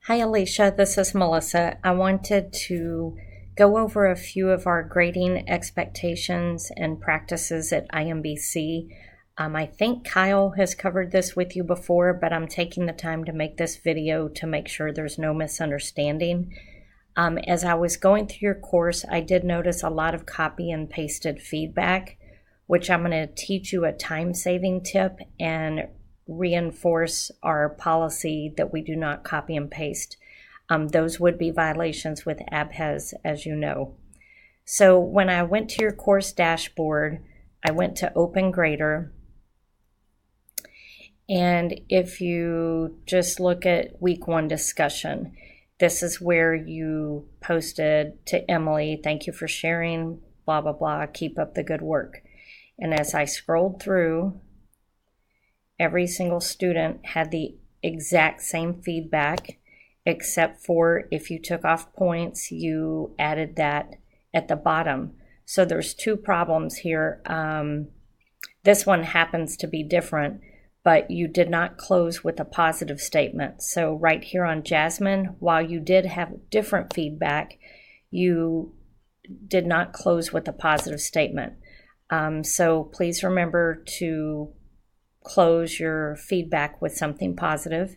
Hi Alicia, this is Melissa. I wanted to go over a few of our grading expectations and practices at IMBC. I think Kyle has covered this with you before, but I'm taking the time to make this video to make sure there's no misunderstanding. As I was going through your course, I did notice a lot of copy and pasted feedback, which I'm going to teach you a time-saving tip and reinforce our policy that we do not copy and paste. Those would be violations with ABHES, as you know. So when I went to your course dashboard, I went to Open Grader. And if you just look at week 1 discussion, this is where you posted to Emily, thank you for sharing, blah, blah, blah, keep up the good work. And as I scrolled through, every single student had the exact same feedback, except for if you took off points, you added that at the bottom. So there's 2 problems here. This one happens to be different, but you did not close with a positive statement. So right here on Jasmine, while you did have different feedback, you did not close with a positive statement. So please remember to close your feedback with something positive.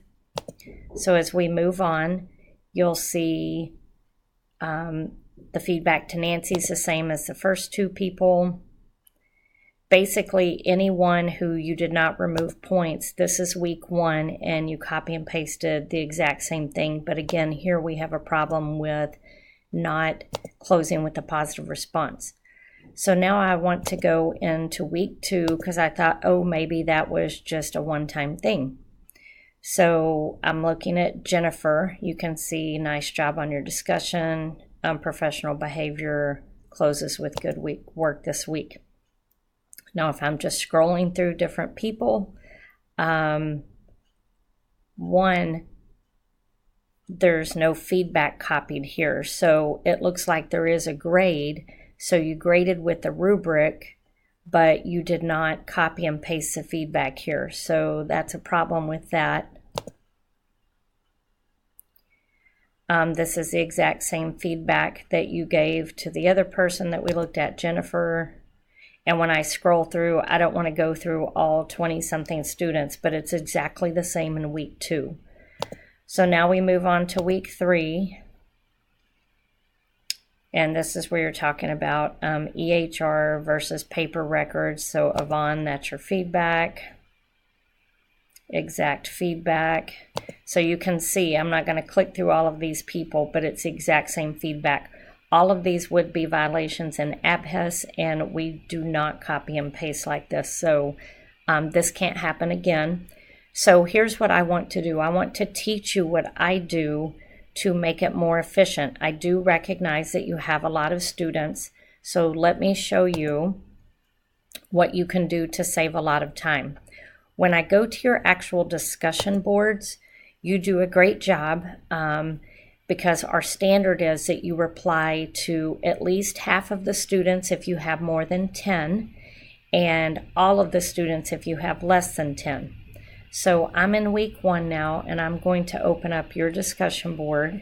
So as we move on, you'll see the feedback to Nancy is the same as the first 2 people. Basically, anyone who you did not remove points, this is week 1, and you copy and pasted the exact same thing. But again, here we have a problem with not closing with a positive response. So now I want to go into week 2 because I thought, oh, maybe that was just a one-time thing. So I'm looking at Jennifer. You can see nice job on your discussion. Professional behavior closes with good work this week. Now, if I'm just scrolling through different people, one, there's no feedback copied here. So it looks like there is a grade. So you graded with the rubric, but you did not copy and paste the feedback here. So that's a problem with that. This is the exact same feedback that you gave to the other person that we looked at, Jennifer. And when I scroll through, I don't want to go through all 20-something students, but it's exactly the same in week 2. So now we move on to week 3. And this is where you're talking about EHR versus paper records. So Yvonne, that's your feedback. Exact feedback. So you can see, I'm not going to click through all of these people, but it's the exact same feedback. All of these would be violations in ABHES, and we do not copy and paste like this. So this can't happen again. So here's what I want to do. I want to teach you what I do to make it more efficient. I do recognize that you have a lot of students, so let me show you what you can do to save a lot of time. When I go to your actual discussion boards, you do a great job because our standard is that you reply to at least half of the students if you have more than 10, and all of the students if you have less than 10. So I'm in week 1 now, and I'm going to open up your discussion board.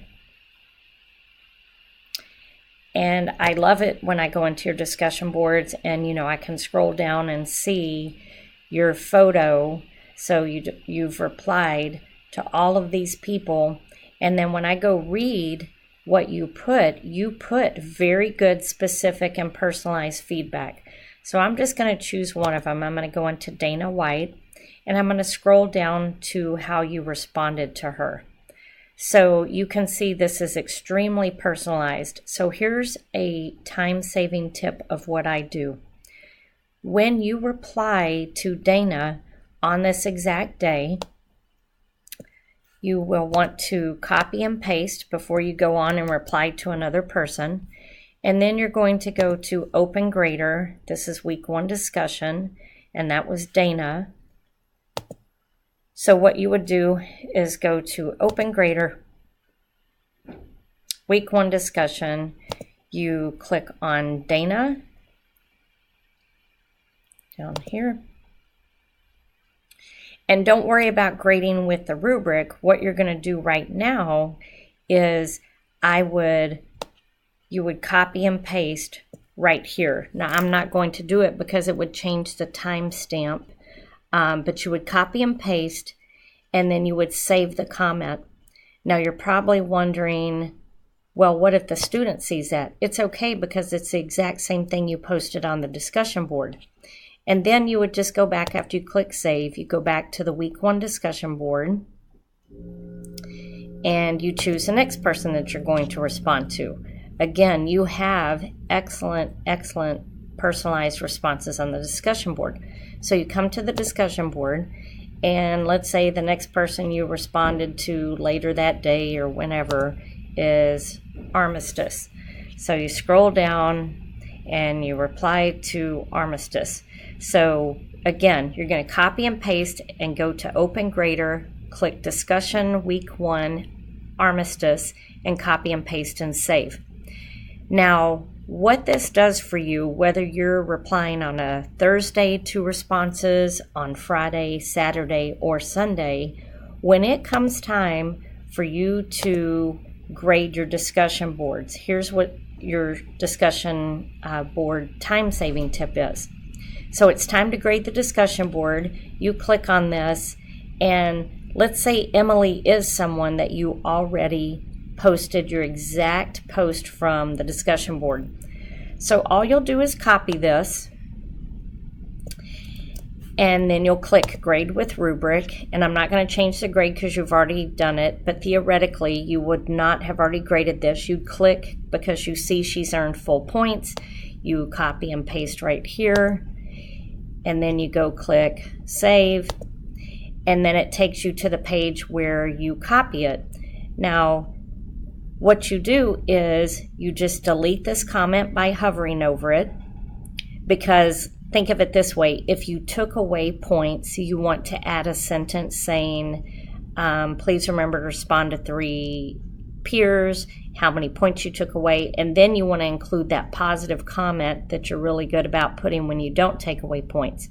And I love it when I go into your discussion boards and, I can scroll down and see your photo. So you've replied to all of these people. And then when I go read what you put very good, specific, and personalized feedback. So I'm just going to choose one of them. I'm going to go into Dana White. And I'm going to scroll down to how you responded to her. So you can see this is extremely personalized. So here's a time-saving tip of what I do. When you reply to Dana on this exact day, you will want to copy and paste before you go on and reply to another person. And then you're going to go to Open Grader. This is week 1 discussion, and that was Dana. So what you would do is go to Open Grader, week 1 discussion. You click on Dana down here. And don't worry about grading with the rubric. What you're going to do right now is you would copy and paste right here. Now, I'm not going to do it because it would change the timestamp, but you would copy and paste, and then you would save the comment. Now, you're probably wondering, well, what if the student sees that? It's okay, because it's the exact same thing you posted on the discussion board. And then you would just go back after you click save. You go back to the week 1 discussion board, and you choose the next person that you're going to respond to. Again, you have excellent personalized responses on the discussion board. So you come to the discussion board, and let's say the next person you responded to later that day or whenever is Armistice. So you scroll down and you reply to Armistice. So again, you're going to copy and paste and go to Open Grader, click Discussion Week 1 Armistice, and copy and paste and save. Now, what this does for you, whether you're replying on a Thursday to responses, on Friday, Saturday, or Sunday, when it comes time for you to grade your discussion boards, here's what your discussion board time-saving tip is. So it's time to grade the discussion board. You click on this, and let's say Emily is someone that you already posted your exact post from the discussion board. So all you'll do is copy this, and then you'll click grade with rubric. And I'm not going to change the grade because you've already done it, but theoretically you would not have already graded this. You'd click because you see she's earned full points. You copy and paste right here, and then you go click save, and then it takes you to the page where you copy it. Now, what you do is you just delete this comment by hovering over it, because think of it this way: if you took away points, you want to add a sentence saying, please remember to respond to 3 peers, how many points you took away, and then you want to include that positive comment that you're really good about putting when you don't take away points.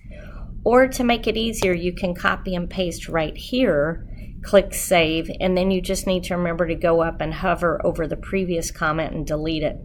Or to make it easier, you can copy and paste right here, click save, and then you just need to remember to go up and hover over the previous comment and delete it.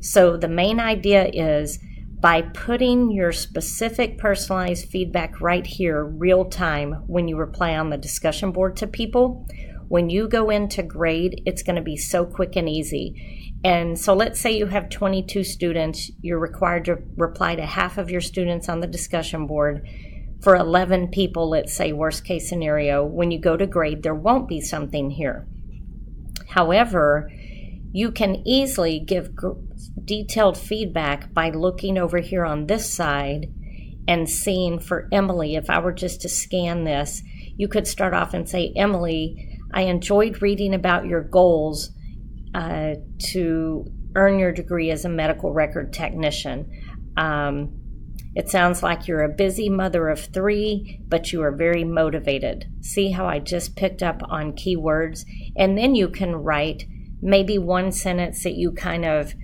So the main idea is, by putting your specific personalized feedback right here, real time, when you reply on the discussion board to people, when you go into grade, it's going to be so quick and easy. And so let's say you have 22 students, you're required to reply to half of your students on the discussion board. For 11 people, let's say worst case scenario, when you go to grade, there won't be something here. However, you can easily give detailed feedback by looking over here on this side and seeing for Emily, if I were just to scan this, you could start off and say, Emily, I enjoyed reading about your goals to earn your degree as a medical record technician. It sounds like you're a busy mother of 3, but you are very motivated. See how I just picked up on keywords? And then you can write maybe one sentence that you kind of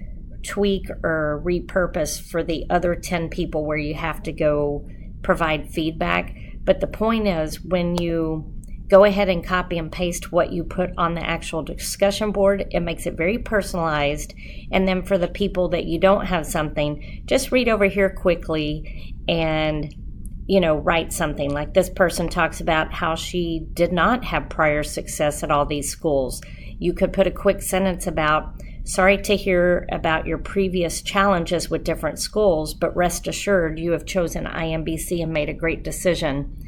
tweak or repurpose for the other 10 people where you have to go provide feedback. But the point is, when you go ahead and copy and paste what you put on the actual discussion board, it makes it very personalized. And then for the people that you don't have something, just read over here quickly and, write something. Like this person talks about how she did not have prior success at all these schools. You could put a quick sentence about, sorry to hear about your previous challenges with different schools, but rest assured you have chosen IMBC and made a great decision.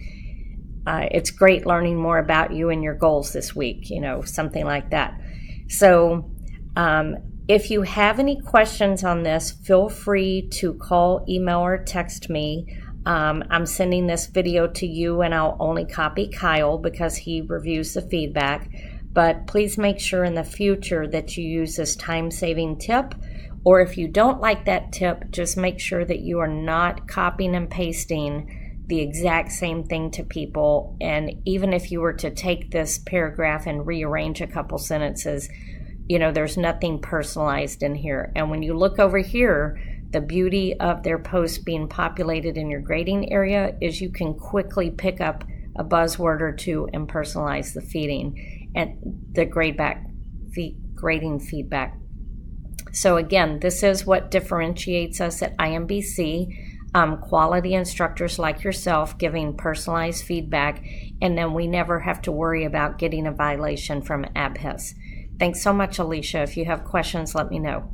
It's great learning more about you and your goals this week, something like that. So if you have any questions on this, feel free to call, email, or text me. I'm sending this video to you, and I'll only copy Kyle because he reviews the feedback. But please make sure in the future that you use this time-saving tip. Or if you don't like that tip, just make sure that you are not copying and pasting the exact same thing to people. And even if you were to take this paragraph and rearrange a couple sentences, there's nothing personalized in here. And when you look over here, the beauty of their posts being populated in your grading area is you can quickly pick up a buzzword or two, and personalize the feeding and the grading feedback. So again, this is what differentiates us at IMBC. Quality instructors like yourself giving personalized feedback, and then we never have to worry about getting a violation from ABHIS. Thanks so much, Alicia. If you have questions, let me know.